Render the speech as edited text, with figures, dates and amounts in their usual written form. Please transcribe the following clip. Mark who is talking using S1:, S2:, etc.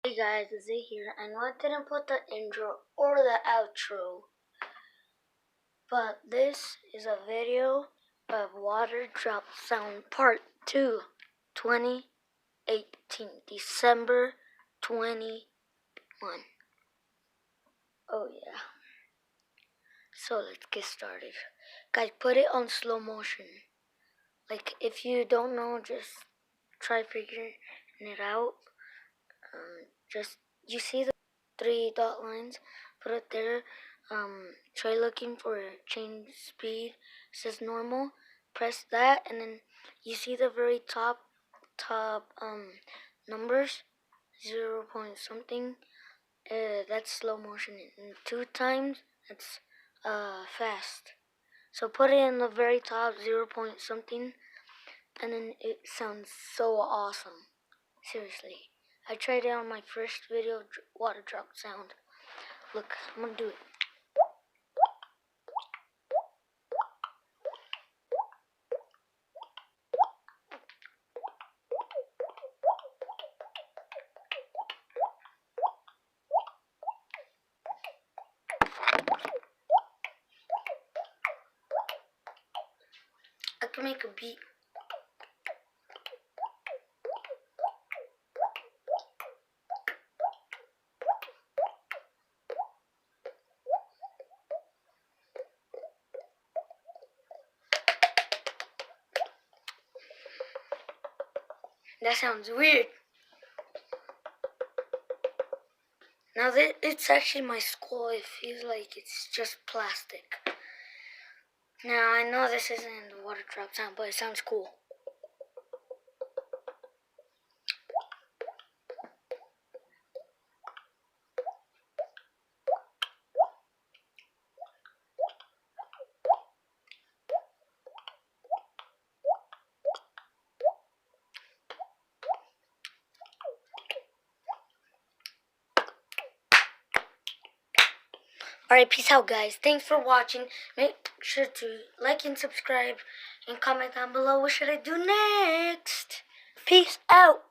S1: Hey guys, it's Zay here. I know I didn't put the intro or the outro, but this is a video of Water Drop Sound Part 2, 2018, December 21. Oh yeah. So let's get started. Guys, put it on slow motion. Like, if you don't know, just try figuring it out. Just, you see the 3 dot lines? Put it there. Try looking for change speed. It says normal. Press that, and then you see the very top numbers, 0 point something. That's slow motion. And 2 times, that's fast. So put it in the very top, 0 point something, and then it sounds so awesome. Seriously. I tried it on my first video, water drop sound. Look, I'm gonna do it. I can make a beat. That sounds weird. Now that it's actually my skull, it feels like it's just plastic. Now I know this isn't the water drop sound, but it sounds cool. Alright, peace out guys. Thanks for watching. Make sure to like and subscribe and comment down below what should I do next. Peace out.